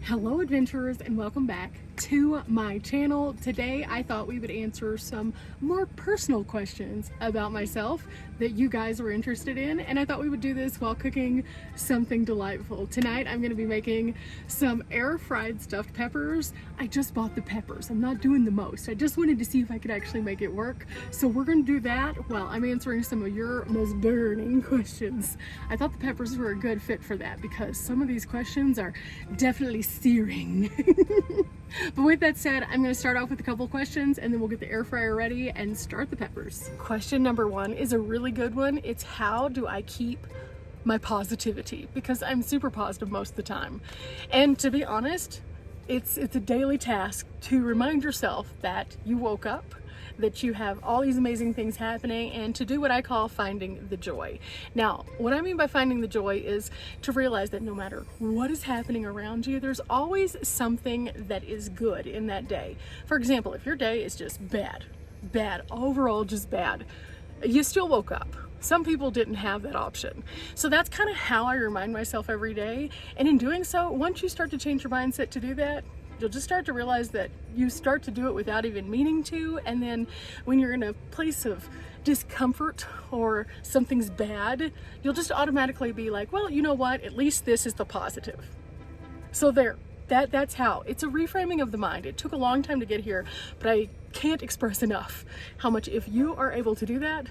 Hello adventurers, and welcome back to my channel. Today I thought we would answer some more personal questions about myself that you guys were interested in, and I thought we would do this while cooking something delightful. Tonight I'm going to be making some air fried stuffed peppers. I just bought the peppers. I'm not doing the most. I just wanted to see if I could actually make it work. So we're going to do that while I'm answering some of your most burning questions. I thought the peppers were a good fit for that because some of these questions are definitely searing. But with that said, I'm going to start off with a couple questions and then we'll get the air fryer ready and start the peppers. Question number one is a really good one. It's how do I keep my positivity? Because I'm super positive most of the time. And to be honest, it's a daily task to remind yourself that you woke up, that you have all these amazing things happening, and to do what I call finding the joy. Now, what I mean by finding the joy is to realize that no matter what is happening around you, there's always something that is good in that day. For example, if your day is just bad, overall just bad, you still woke up. Some people didn't have that option. So that's kind of how I remind myself every day. And in doing so, once you start to change your mindset to do that, you'll just start to realize that you start to do it without even meaning to. And then when you're in a place of discomfort or something's bad, you'll just automatically be like, well, you know what? At least this is the positive. So there, that's how. It's a reframing of the mind. It took a long time to get here, but I can't express enough how much if you are able to do that,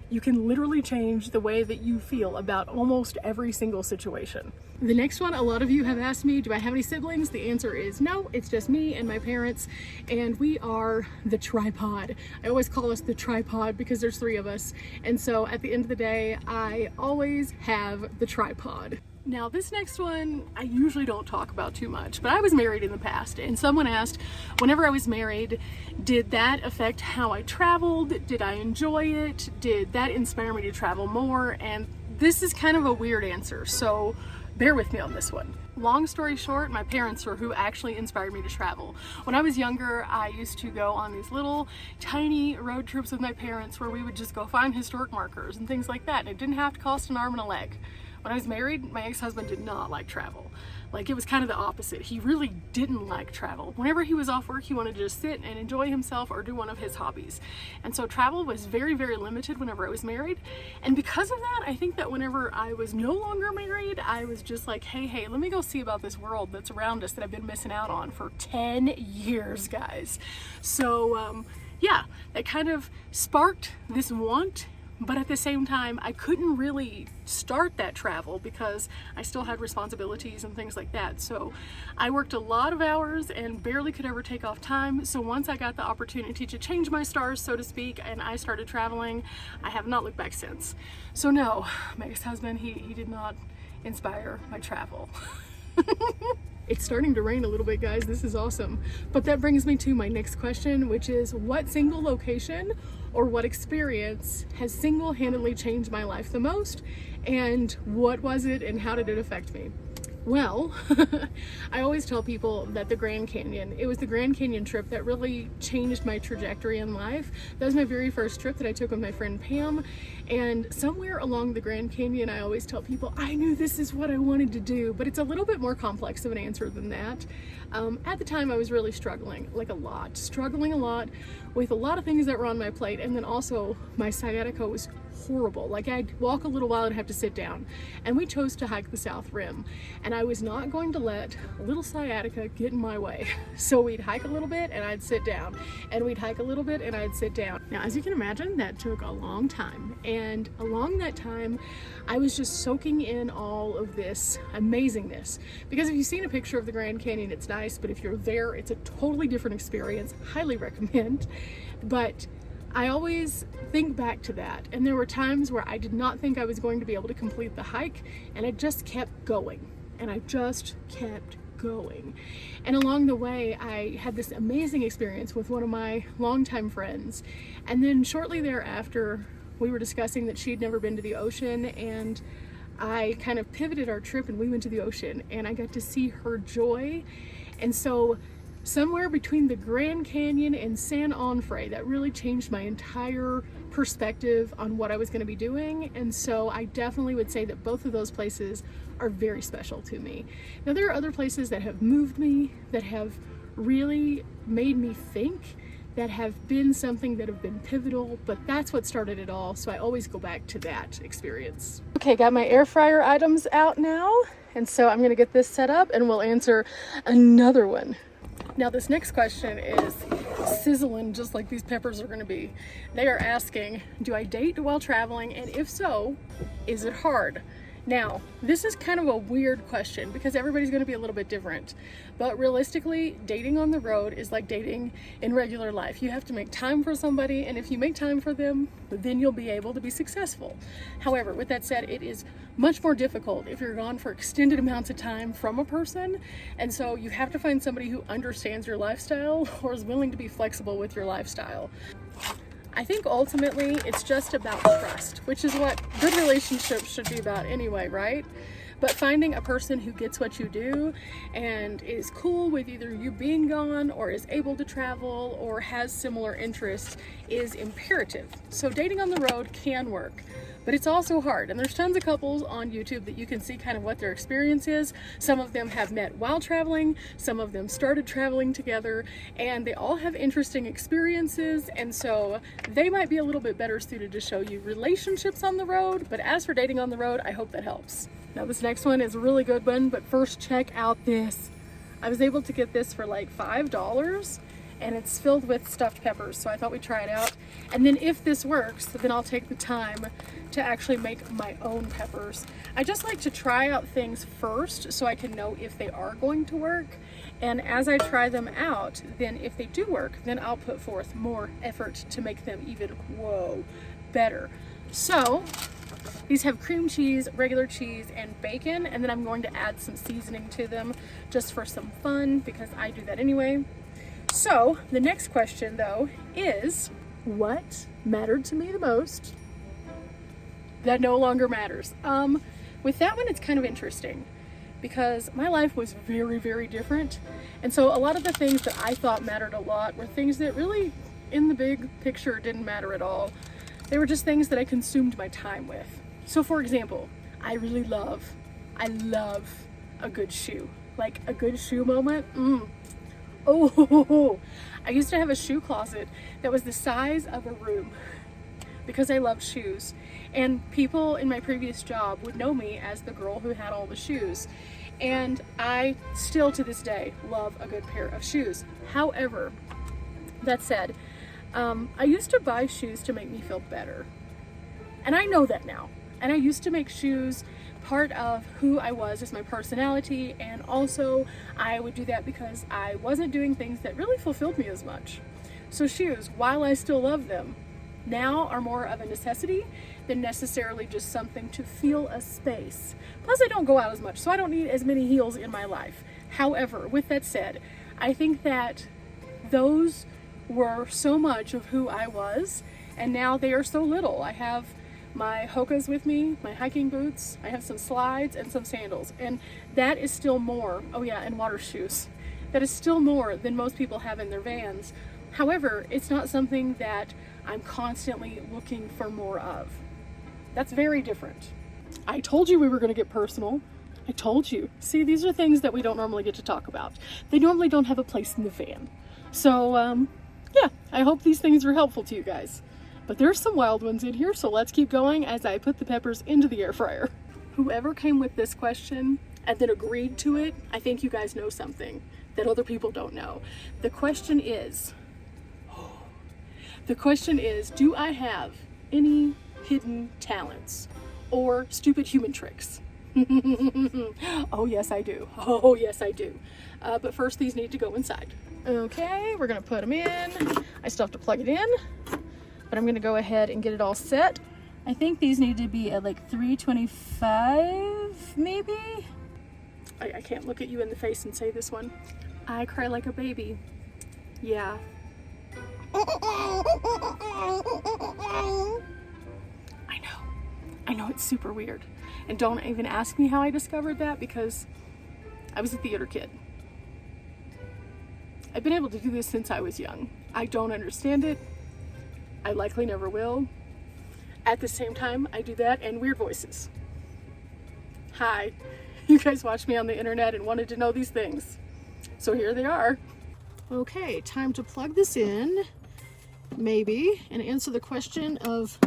you can literally change the way that you feel about almost every single situation. The next one, a lot of you have asked me, do I have any siblings? The answer is no, it's just me and my parents, and we are the tripod. I always call us the tripod because there's three of us, and so at the end of the day, I always have the tripod. Now this next one, I usually don't talk about too much, but I was married in the past, and someone asked, whenever I was married, did that affect how I traveled? Did I enjoy it? Did that inspire me to travel more? And this is kind of a weird answer, so bear with me on this one. Long story short, my parents were who actually inspired me to travel. When I was younger, I used to go on these little tiny road trips with my parents where we would just go find historic markers and things like that, and it didn't have to cost an arm and a leg. When I was married, my ex-husband did not like travel. Like, it was kind of the opposite. He really didn't like travel. Whenever he was off work, he wanted to just sit and enjoy himself or do one of his hobbies. And so travel was very, very limited whenever I was married. And because of that, I think that whenever I was no longer married, I was just like, hey, let me go see about this world that's around us that I've been missing out on for 10 years, guys. So, yeah, that kind of sparked this want. But at the same time, I couldn't really start that travel because I still had responsibilities and things like that. So I worked a lot of hours and barely could ever take off time. So once I got the opportunity to change my stars, so to speak, and I started traveling, I have not looked back since. So no, my ex-husband, he did not inspire my travel. It's starting to rain a little bit, guys. This is awesome. But that brings me to my next question, which is what single location or what experience has single-handedly changed my life the most? And what was it and how did it affect me? Well, I always tell people that the Grand Canyon, it was the Grand Canyon trip that really changed my trajectory in life. That was my very first trip that I took with my friend Pam. And somewhere along the Grand Canyon, I always tell people, I knew this is what I wanted to do, but it's a little bit more complex of an answer than that. At the time, I was really struggling a lot with a lot of things that were on my plate. And then also my sciatica was horrible. Like, I'd walk a little while and have to sit down. And we chose to hike the South Rim. And I was not going to let a little sciatica get in my way. So we'd hike a little bit and I'd sit down. And we'd hike a little bit and I'd sit down. Now, as you can imagine, that took a long time. And along that time, I was just soaking in all of this amazingness. Because if you've seen a picture of the Grand Canyon, it's nice. But if you're there, it's a totally different experience. Highly recommend. But I always think back to that, and there were times where I did not think I was going to be able to complete the hike, and I just kept going, and I just kept going. And along the way, I had this amazing experience with one of my longtime friends, and then shortly thereafter, we were discussing that she had never been to the ocean, and I kind of pivoted our trip, and we went to the ocean, and I got to see her joy. And so somewhere between the Grand Canyon and San Onofre, that really changed my entire perspective on what I was going to be doing. And so I definitely would say that both of those places are very special to me. Now, there are other places that have moved me, that have really made me think, that have been something that have been pivotal, but that's what started it all, so I always go back to that experience. Okay, got my air fryer items out now, and so I'm gonna get this set up and we'll answer another one. Now, this next question is sizzling, just like these peppers are gonna be. They are asking, do I date while traveling, and if so, is it hard? Now, this is kind of a weird question because everybody's going to be a little bit different. But realistically, dating on the road is like dating in regular life. You have to make time for somebody, and if you make time for them, then you'll be able to be successful. However, with that said, it is much more difficult if you're gone for extended amounts of time from a person. And so you have to find somebody who understands your lifestyle or is willing to be flexible with your lifestyle. I think ultimately it's just about trust, which is what good relationships should be about anyway, right? But finding a person who gets what you do and is cool with either you being gone or is able to travel or has similar interests is imperative. So dating on the road can work, but it's also hard. And there's tons of couples on YouTube that you can see kind of what their experience is. Some of them have met while traveling, some of them started traveling together, and they all have interesting experiences. And so they might be a little bit better suited to show you relationships on the road. But as for dating on the road, I hope that helps. Now, this next one is a really good one, but first check out this. I was able to get this for like $5, and it's filled with stuffed peppers, so I thought we'd try it out. And then if this works, then I'll take the time to actually make my own peppers. I just like to try out things first so I can know if they are going to work. And as I try them out, then if they do work, then I'll put forth more effort to make them even, better. So, these have cream cheese, regular cheese, and bacon, and then I'm going to add some seasoning to them just for some fun because I do that anyway. So the next question though is, what mattered to me the most? That no longer matters. With that one, it's kind of interesting because my life was very, very different. And so a lot of the things that I thought mattered a lot were things that really in the big picture didn't matter at all. They were just things that I consumed my time with. So for example, I love a good shoe. Like a good shoe moment. Oh, I used to have a shoe closet that was the size of a room because I loved shoes. And people in my previous job would know me as the girl who had all the shoes. And I still to this day love a good pair of shoes. However, that said, I used to buy shoes to make me feel better. And I know that now. And I used to make shoes part of who I was as my personality, and also I would do that because I wasn't doing things that really fulfilled me as much. So shoes, while I still love them, now are more of a necessity than necessarily just something to fill a space. Plus I don't go out as much, so I don't need as many heels in my life. However, with that said, I think that those were so much of who I was, and now they are so little. I have my Hokas with me, my hiking boots, I have some slides and some sandals, and that is still more, oh yeah, and water shoes. That is still more than most people have in their vans. However, it's not something that I'm constantly looking for more of. That's very different. I told you we were gonna get personal. I told you. See, these are things that we don't normally get to talk about. They normally don't have a place in the van. So, yeah, I hope these things are helpful to you guys. But there's some wild ones in here, so let's keep going as I put the peppers into the air fryer. Whoever came with this question and then agreed to it, I think you guys know something that other people don't know. The question is, do I have any hidden talents or stupid human tricks? Oh yes, I do. Oh yes, I do. But first, these need to go inside. Okay, we're gonna put them in. I still have to plug it in, but I'm gonna go ahead and get it all set. I think these need to be at like 325, maybe? I can't look at you in the face and say this one. I cry like a baby. Yeah. I know it's super weird. And don't even ask me how I discovered that because I was a theater kid. I've been able to do this since I was young. I don't understand it. I likely never will. At the same time, I do that and weird voices. Hi. you guys watched me on the internet and wanted to know these things. So here they are. Okay, time to plug this in, maybe, and answer the question of,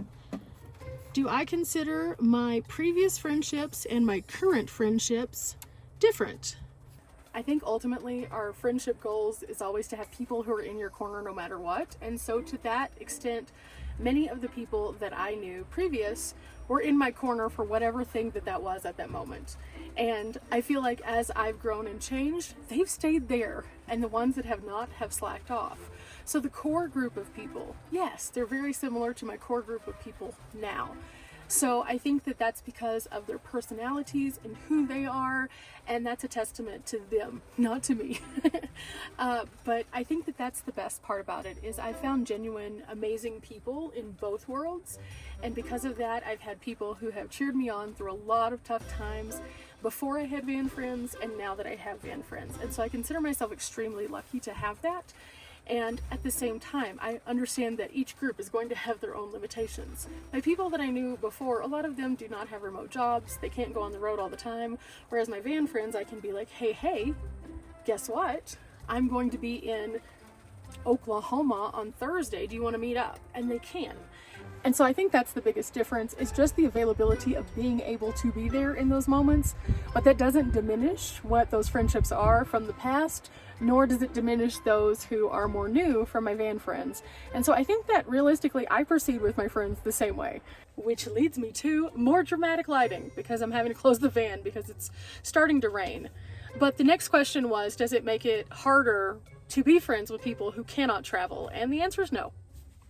do I consider my previous friendships and my current friendships different? I think ultimately our friendship goals is always to have people who are in your corner no matter what. And so to that extent, many of the people that I knew previous were in my corner for whatever thing that was at that moment. And I feel like as I've grown and changed, they've stayed there, and the ones that have not have slacked off. So the core group of people, yes, they're very similar to my core group of people now. So I think that that's because of their personalities and who they are, and that's a testament to them, not to me. But I think that that's the best part about it, is I found genuine, amazing people in both worlds, and because of that, I've had people who have cheered me on through a lot of tough times before I had van friends and now that I have van friends. And so I consider myself extremely lucky to have that. And at the same time, I understand that each group is going to have their own limitations. My people that I knew before, a lot of them do not have remote jobs. They can't go on the road all the time. Whereas my van friends, I can be like, hey, guess what? I'm going to be in Oklahoma on Thursday. Do you want to meet up? And they can. And so I think that's the biggest difference, is just the availability of being able to be there in those moments. But that doesn't diminish what those friendships are from the past, nor does it diminish those who are more new from my van friends. And so I think that realistically, I proceed with my friends the same way, which leads me to more dramatic lighting, because I'm having to close the van because it's starting to rain. But the next question was, does it make it harder to be friends with people who cannot travel? And the answer is no.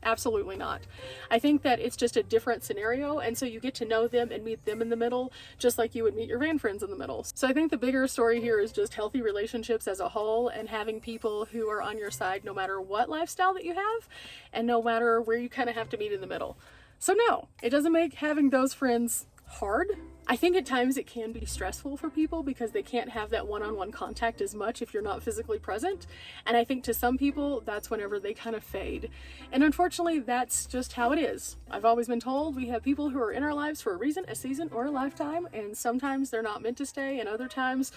Absolutely not. I think that it's just a different scenario, and so you get to know them and meet them in the middle, just like you would meet your van friends in the middle. So I think the bigger story here is just healthy relationships as a whole, and having people who are on your side no matter what lifestyle that you have, and no matter where you kind of have to meet in the middle. So no, it doesn't make having those friends hard. I think at times it can be stressful for people because they can't have that one-on-one contact as much if you're not physically present. And I think to some people, that's whenever they kind of fade. And unfortunately, that's just how it is. I've always been told we have people who are in our lives for a reason, a season, or a lifetime. And sometimes they're not meant to stay. And other times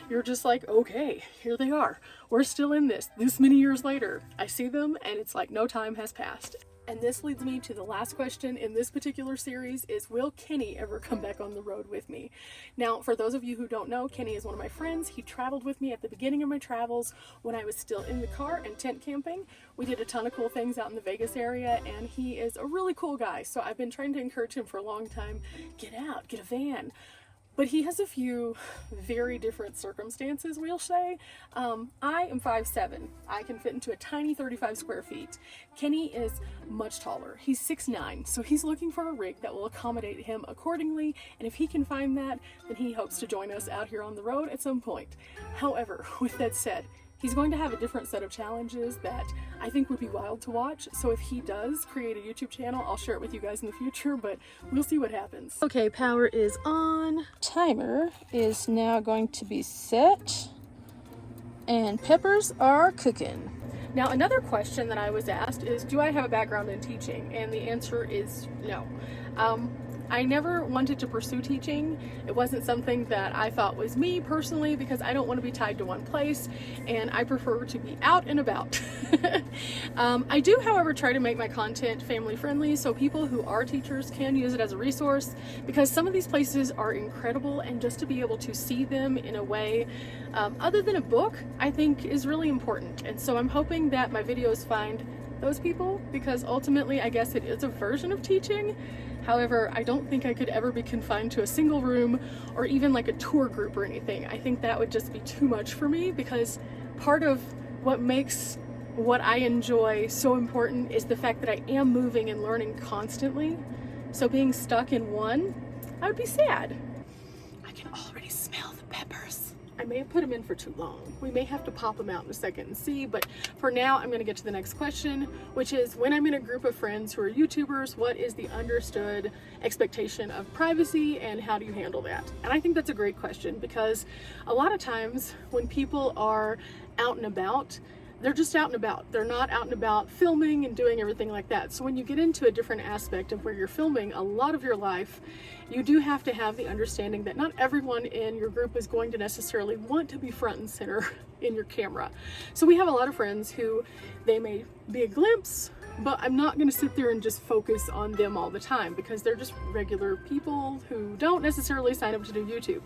you're just like, okay, here they are. We're still in this many years later. I see them and it's like no time has passed. And this leads me to the last question in this particular series is, will Kenny ever come back on the road with me? Now, for those of you who don't know, Kenny is one of my friends. He traveled with me at the beginning of my travels when I was still in the car and tent camping. We did a ton of cool things out in the Vegas area, and he is a really cool guy. So I've been trying to encourage him for a long time. Get out, get a van. But he has a few very different circumstances, we'll say. I am 5'7". I can fit into a tiny 35 square feet. Kenny is much taller. He's 6'9", so he's looking for a rig that will accommodate him accordingly. And if he can find that, then he hopes to join us out here on the road at some point. However, with that said, he's going to have a different set of challenges that I think would be wild to watch. So if he does create a YouTube channel, I'll share it with you guys in the future, but we'll see what happens. Okay, power is on. Timer is now going to be set. And peppers are cooking. Now, another question that I was asked is, do I have a background in teaching? And the answer is no. I never wanted to pursue teaching. It wasn't something that I thought was me personally, because I don't want to be tied to one place and I prefer to be out and about. I do, however, try to make my content family friendly so people who are teachers can use it as a resource, because some of these places are incredible, and just to be able to see them in a way other than a book, I think is really important. And so I'm hoping that my videos find those people, because ultimately I guess it is a version of teaching. However, I don't think I could ever be confined to a single room or even like a tour group or anything. I think that would just be too much for me, because part of what makes what I enjoy so important is the fact that I am moving and learning constantly. So being stuck in one, I would be sad. I can already smell the peppers. I may have put them in for too long. We may have to pop them out in a second and see, but for now I'm going to get to the next question, which is, when I'm in a group of friends who are YouTubers, what is the understood expectation of privacy and how do you handle that? And I think that's a great question, because a lot of times when people are out and about, they're just out and about. They're not out and about filming and doing everything like that. So when you get into a different aspect of where you're filming a lot of your life you do have to have the understanding that not everyone in your group is going to necessarily want to be front and center in your camera. So we have a lot of friends who they may be a glimpse, but I'm not going to sit there and just focus on them all the time because they're just regular people who don't necessarily sign up to do YouTube.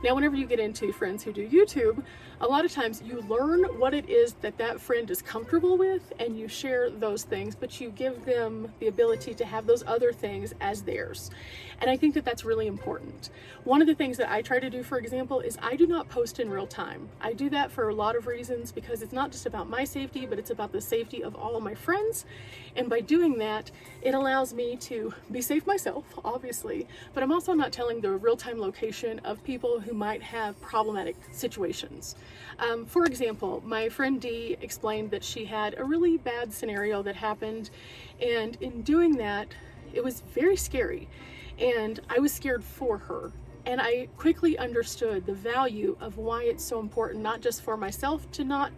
Now, whenever you get into friends who do YouTube, a lot of times you learn what it is that that friend is comfortable with and you share those things, but you give them the ability to have those other things as theirs. And I think that that's really important. One of the things that I try to do, for example, is I do not post in real time. I do that for a lot of reasons because it's not just about my safety, but it's about the safety of all of my friends. And by doing that, it allows me to be safe myself, obviously, but I'm also not telling the real-time location of people who might have problematic situations. For example, my friend Dee explained that she had a really bad scenario that happened, and in doing that, it was very scary, and I was scared for her. And I quickly understood the value of why it's so important, not just for myself to not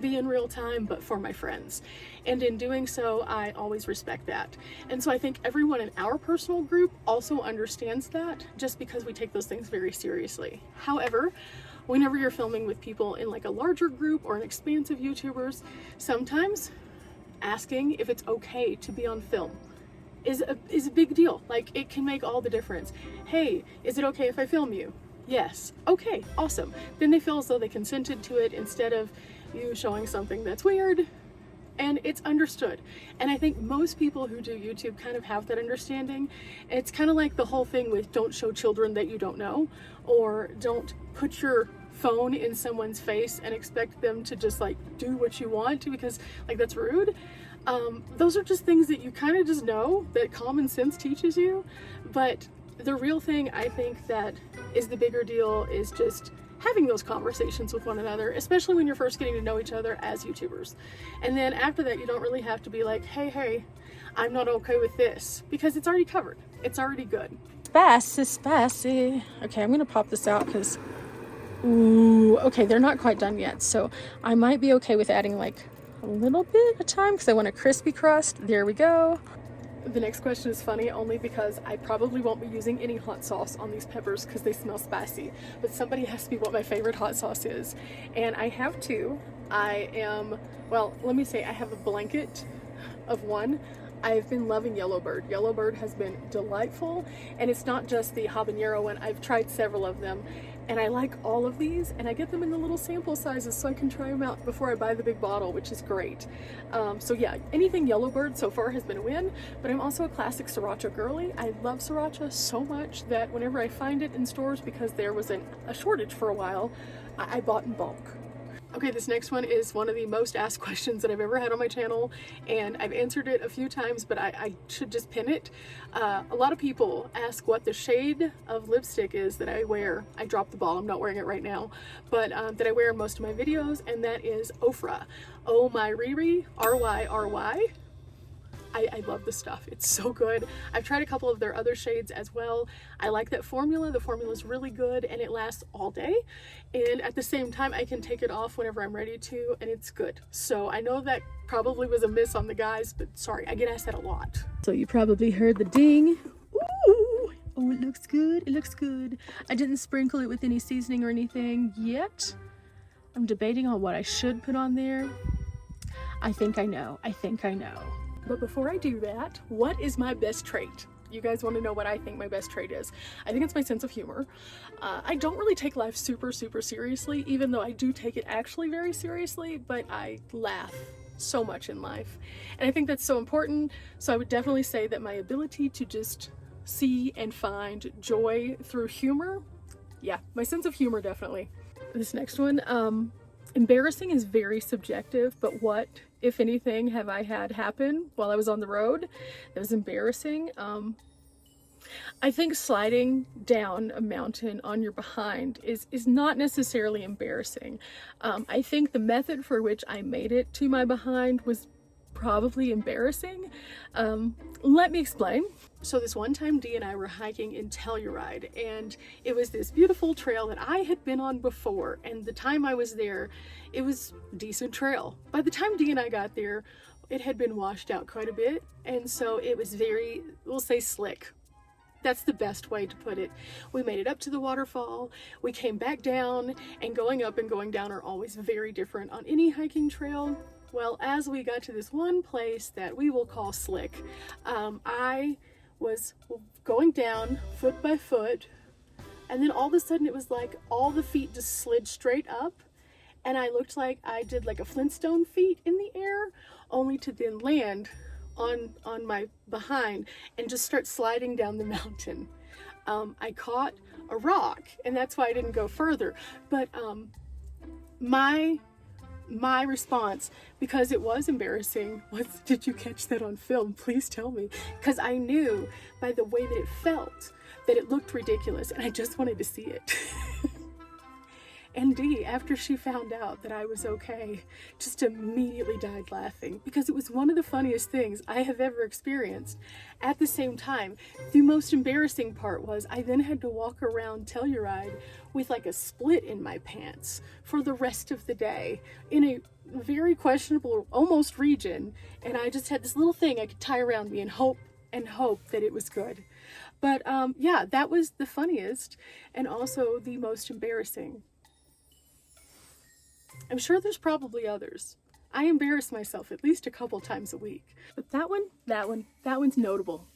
be in real time, but for my friends. And in doing so, I always respect that. And so I think everyone in our personal group also understands that, just because we take those things very seriously. However, whenever you're filming with people in like a larger group or an expanse of YouTubers, sometimes asking if it's okay to be on film is a big deal. Like, it can make all the difference. Hey, is it okay if I film you? Yes. Okay, awesome. Then they feel as though they consented to it instead of you showing something that's weird, and it's understood. And I think most people who do YouTube kind of have that understanding. It's kind of like the whole thing with don't show children that you don't know, or don't put your phone in someone's face and expect them to just like do what you want to, because like that's rude. Those are just things that you kind of just know, that common sense teaches you. But the real thing I think that is the bigger deal is just having those conversations with one another, especially when you're first getting to know each other as YouTubers. And then after that, you don't really have to be like, hey, I'm not okay with this, because it's already covered. It's already good. Spicy. Okay, I'm gonna pop this out because, ooh, okay, they're not quite done yet. So I might be okay with adding like a little bit of time because I want a crispy crust. There we go. The next question is funny only because I probably won't be using any hot sauce on these peppers because they smell spicy, but somebody asked me what my favorite hot sauce is, and I have two. Well, let me say I have a blanket of one. I've been loving Yellowbird. Yellowbird has been delightful, and it's not just the habanero one. I've tried several of them, and I like all of these, and I get them in the little sample sizes so I can try them out before I buy the big bottle, which is great. So yeah, anything Yellowbird so far has been a win, but I'm also a classic sriracha girly. I love sriracha so much that whenever I find it in stores, because there was a shortage for a while, I bought in bulk. Okay, this next one is one of the most asked questions that I've ever had on my channel, and I've answered it a few times, but I should just pin it. A lot of people ask what the shade of lipstick is that I wear. I dropped the ball, I'm not wearing it right now, but that I wear in most of my videos, and that is Ofra. Oh my Riri, R-Y-R-Y. I love the stuff. It's so good. I've tried a couple of their other shades as well. I like that formula. The formula is really good and it lasts all day. And at the same time, I can take it off whenever I'm ready to, and it's good. So I know that probably was a miss on the guys, but sorry, I get asked that a lot. So you probably heard the ding. Ooh. Oh, it looks good. It looks good. I didn't sprinkle it with any seasoning or anything yet. I'm debating on what I should put on there. I think I know. But before I do that, what is my best trait? You guys want to know what I think my best trait is. I think it's my sense of humor. I don't really take life super seriously, even though I do take it actually very seriously, but I laugh so much in life. And I think that's so important. So I would definitely say that my ability to just see and find joy through humor, yeah, my sense of humor definitely. This next one, embarrassing is very subjective, but what, if anything, have I had happen while I was on the road that was embarrassing? I think sliding down a mountain on your behind is not necessarily embarrassing. I think the method for which I made it to my behind was probably embarrassing. Let me explain. So this one time Dee and I were hiking in Telluride, and it was this beautiful trail that I had been on before, and the time I was there, it was a decent trail. By the time Dee and I got there, it had been washed out quite a bit, and so it was very, we'll say, slick. That's the best way to put it. We made it up to the waterfall, we came back down, and going up and going down are always very different on any hiking trail. Well, as we got to this one place that we will call Slick, I was going down foot by foot, and then all of a sudden it was like all the feet just slid straight up, and I looked like I did like a Flintstone feat in the air, only to then land on my behind and just start sliding down the mountain. I caught a rock, and that's why I didn't go further. But my response, because it was embarrassing, was, did you catch that on film? Please tell me. Because I knew by the way that it felt that it looked ridiculous, and I just wanted to see it. And Dee, after she found out that I was okay, just immediately died laughing, because it was one of the funniest things I have ever experienced. At the same time, the most embarrassing part was I then had to walk around Telluride with like a split in my pants for the rest of the day in a very questionable, almost region, and I just had this little thing I could tie around me and hope that it was good. But yeah, that was the funniest and also the most embarrassing. I'm sure there's probably others. I embarrass myself at least a couple times a week. But that one's notable.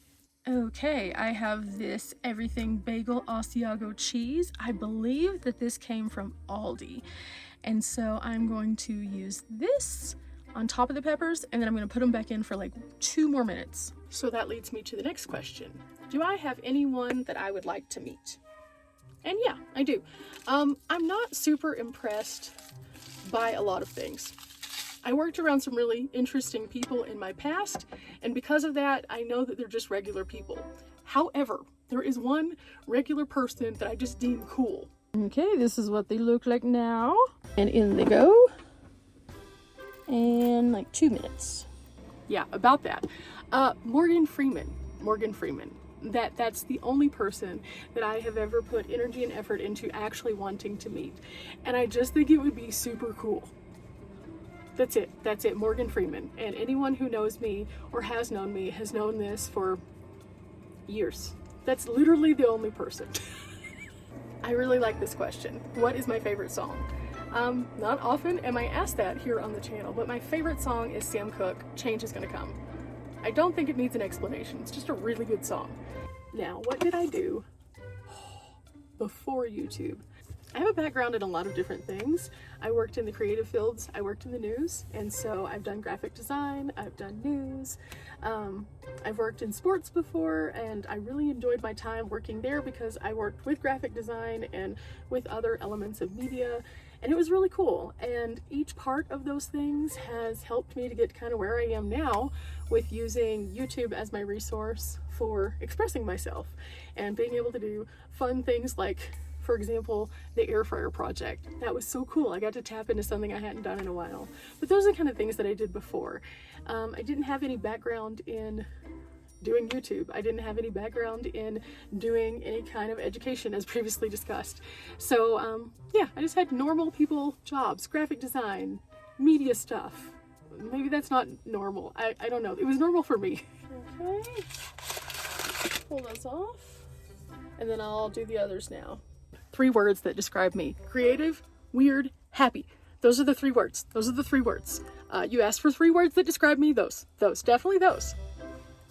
Okay, I have this everything bagel Asiago cheese. I believe that this came from Aldi. And so I'm going to use this on top of the peppers, and then I'm going to put them back in for like 2 more minutes. So that leads me to the next question. Do I have anyone that I would like to meet? And yeah, I do. I'm not super impressed by a lot of things. I worked around some really interesting people in my past, and because of that, I know that they're just regular people. However, there is one regular person that I just deem cool. Okay, this is what they look like now. And in they go. And like 2 minutes. Yeah, about that. Morgan Freeman. That's the only person that I have ever put energy and effort into actually wanting to meet. And I just think it would be super cool. That's it, Morgan Freeman. And anyone who knows me or has known me has known this for years. That's literally the only person. I really like this question. What is my favorite song? Not often am I asked that here on the channel, but my favorite song is Sam Cooke, Change Is Gonna Come. I don't think it needs an explanation. It's just a really good song. Now, what did I do before YouTube? I have a background in a lot of different things. I worked in the creative fields, I worked in the news, and so I've done graphic design, I've done news, I've worked in sports before, and I really enjoyed my time working there because I worked with graphic design and with other elements of media, and it was really cool. And each part of those things has helped me to get kind of where I am now with using YouTube as my resource for expressing myself and being able to do fun things like, for example, the air fryer project. That was so cool. I got to tap into something I hadn't done in a while. But those are the kind of things that I did before. I didn't have any background in doing YouTube. I didn't have any background in doing any kind of education, as previously discussed. So yeah, I just had normal people jobs, graphic design, media stuff. Maybe that's not normal. I don't know. It was normal for me. Okay. Pull those off. And then I'll do the others now. 3 words that describe me: creative, weird, happy. Those are the 3 words. Those are the 3 words. You asked for 3 words that describe me. Those, definitely those.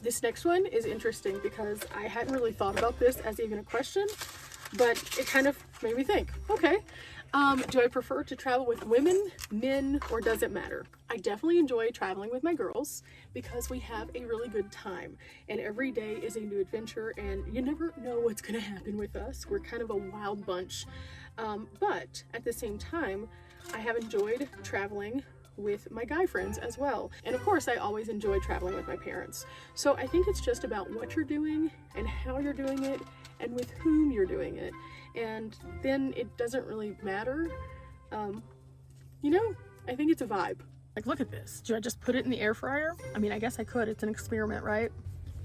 This next one is interesting because I hadn't really thought about this as even a question, but it kind of made me think, okay, do I prefer to travel with women, men, or does it matter? I definitely enjoy traveling with my girls because we have a really good time, and every day is a new adventure, and you never know what's going to happen with us. We're kind of a wild bunch, but at the same time, I have enjoyed traveling with my guy friends as well. And of course, I always enjoy traveling with my parents. So I think it's just about what you're doing and how you're doing it and with whom you're doing it. And then it doesn't really matter. You know, I think it's a vibe. Like, look at this. Do I just put it in the air fryer? I mean, I guess I could. It's an experiment, right?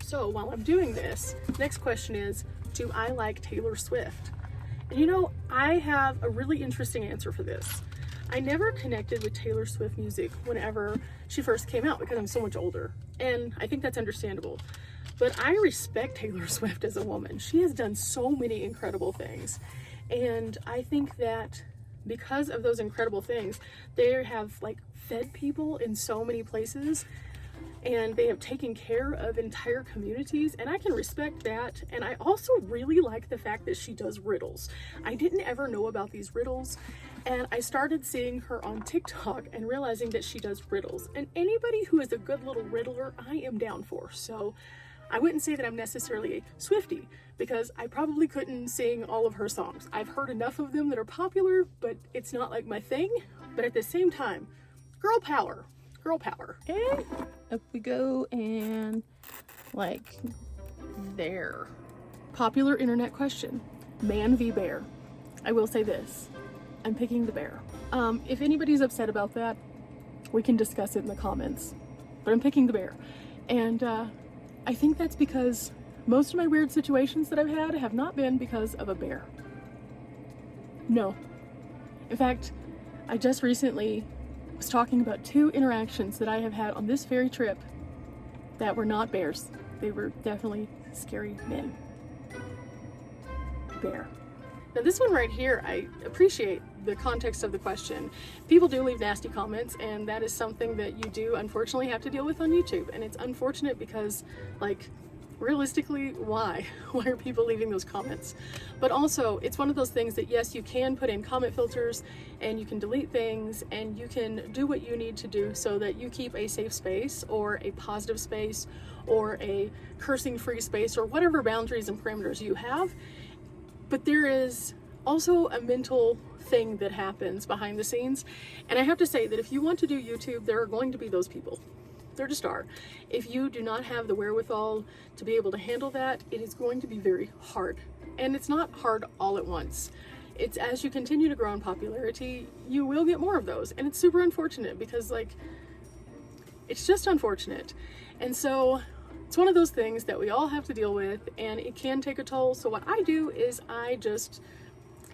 So while I'm doing this, next question is, do I like Taylor Swift? And you know, I have a really interesting answer for this. I never connected with Taylor Swift music whenever she first came out because I'm so much older, and I think that's understandable. but I respect Taylor Swift as a woman. She has done so many incredible things. And I think that because of those incredible things, they have like fed people in so many places, and they have taken care of entire communities, and I can respect that. And I also really like the fact that she does riddles. I didn't ever know about these riddles, and I started seeing her on TikTok and realizing that she does riddles. And anybody who is a good little riddler, I am down for. So I wouldn't say that I'm necessarily a Swiftie, because I probably couldn't sing all of her songs. I've heard enough of them that are popular, but it's not like my thing. But at the same time, girl power. Girl power. Okay, up we go, and like there. Popular internet question: man v bear. I will say this: I'm picking the bear. If anybody's upset about that, we can discuss it in the comments. But I'm picking the bear, and I think that's because most of my weird situations that I've had have not been because of a bear. No. In fact, I just recently was talking about 2 interactions that I have had on this very trip that were not bears. They were definitely scary men. Bear. Now this one right here, I appreciate the context of the question. People do leave nasty comments, and that is something that you do unfortunately have to deal with on YouTube. And it's unfortunate because, like, realistically, why? Why are people leaving those comments? But also, it's one of those things that, yes, you can put in comment filters, and you can delete things, and you can do what you need to do so that you keep a safe space, or a positive space, or a cursing-free space, or whatever boundaries and parameters you have. But there is also a mental thing that happens behind the scenes. And I have to say that if you want to do YouTube, there are going to be those people. There just are. If you do not have the wherewithal to be able to handle that, it is going to be very hard. And it's not hard all at once. It's as you continue to grow in popularity, you will get more of those. And it's super unfortunate because, like, it's just unfortunate. And so it's one of those things that we all have to deal with, and it can take a toll. So what I do is I just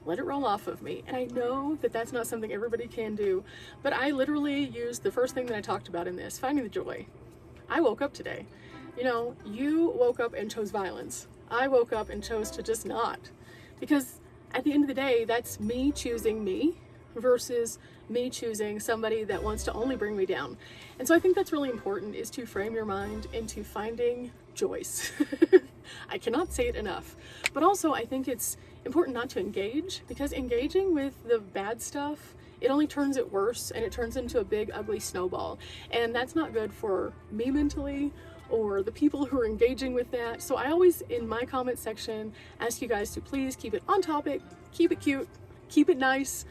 let it roll off of me. And I know that that's not something everybody can do, but I literally used the first thing that I talked about in this, finding the joy. I woke up today. You know, you woke up and chose violence. I woke up and chose to just not. Because at the end of the day, that's me choosing me versus me choosing somebody that wants to only bring me down. And so I think that's really important, is to frame your mind into finding joys. I cannot say it enough. But also I think it's important not to engage, because engaging with the bad stuff, it only turns it worse, and it turns into a big ugly snowball. And that's not good for me mentally, or the people who are engaging with that. So I always, in my comment section, ask you guys to please keep it on topic, keep it cute, keep it nice.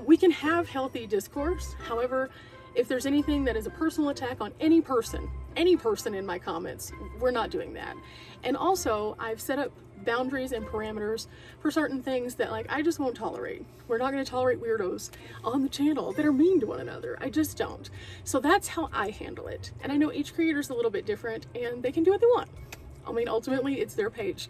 We can have healthy discourse. However, if there's anything that is a personal attack on any person in my comments, we're not doing that. And also, I've set up boundaries and parameters for certain things that, like, I just won't tolerate. We're not going to tolerate weirdos on the channel that are mean to one another. I just don't. So that's how I handle it. And I know each creator's a little bit different, and they can do what they want. I mean, ultimately, it's their page.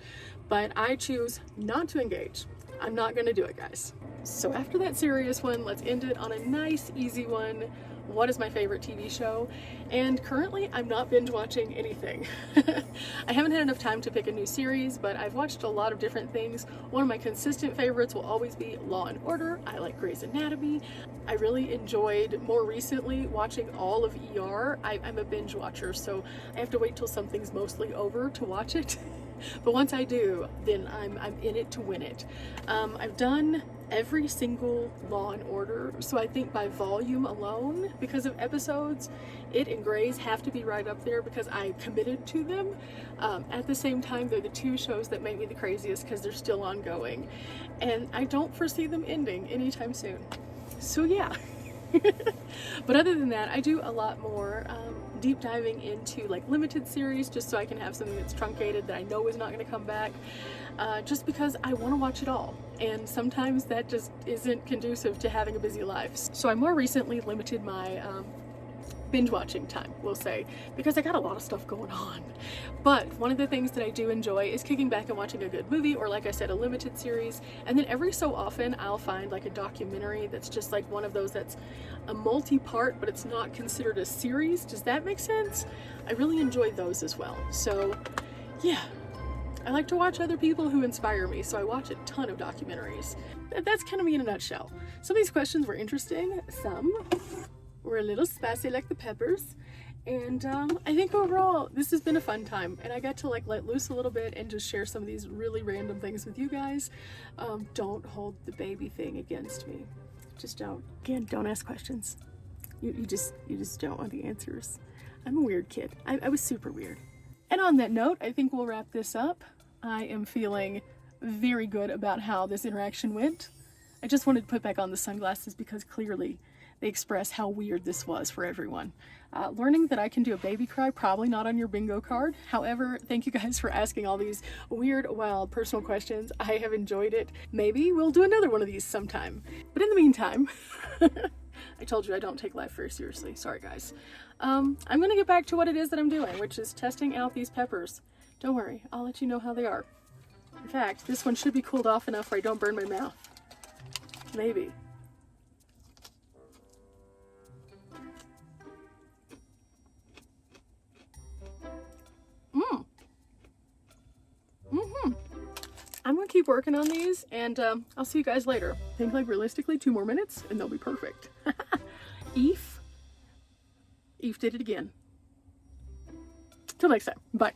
But I choose not to engage. I'm not going to do it, guys. So after that serious one, let's end it on a nice, easy one. What is my favorite TV show? And currently I'm not binge watching anything. I haven't had enough time to pick a new series, but I've watched a lot of different things. One of my consistent favorites will always be Law and Order. I like Grey's Anatomy. I really enjoyed more recently watching all of ER. I'm a binge watcher, so I have to wait till something's mostly over to watch it. But once I do, then I'm in it to win it. I've done every single Law and Order, so I think by volume alone, because of episodes, it and Grey's have to be right up there because I committed to them. At the same time, they're the 2 shows that make me the craziest because they're still ongoing, and I don't foresee them ending anytime soon. So yeah. But other than that, I do a lot more deep diving into like limited series, just so I can have something that's truncated that I know is not going to come back, just because I want to watch it all, and sometimes that just isn't conducive to having a busy life. So I more recently limited my binge watching time, we'll say, because I got a lot of stuff going on. But one of the things that I do enjoy is kicking back and watching a good movie, or like I said, a limited series. And then every so often I'll find like a documentary that's just like one of those that's a multi-part, but it's not considered a series. Does that make sense? I really enjoy those as well. So Yeah. I like to watch other people who inspire me, so I watch a ton of documentaries. That's kind of me in a nutshell. Some of these questions were interesting, some were a little spicy like the peppers, and I think overall this has been a fun time, and I got to like let loose a little bit and just share some of these really random things with you guys. Don't hold the baby thing against me. Just don't. Again, don't ask questions. You just don't want the answers. I'm a weird kid. I was super weird. And on that note, I think we'll wrap this up. I am feeling very good about how this interaction went. I just wanted to put back on the sunglasses because clearly they express how weird this was for everyone. Learning that I can do a baby cry, probably not on your bingo card. However, thank you guys for asking all these weird, wild, personal questions. I have enjoyed it. Maybe we'll do another one of these sometime. But in the meantime, I told you I don't take life very seriously. Sorry, guys. I'm gonna get back to what it is that I'm doing, which is testing out these peppers. Don't worry, I'll let you know how they are. In fact, this one should be cooled off enough where I don't burn my mouth. Maybe. I'm gonna keep working on these, and I'll see you guys later. I think like realistically 2 more minutes and they'll be perfect. Eve did it again. Till next time, bye.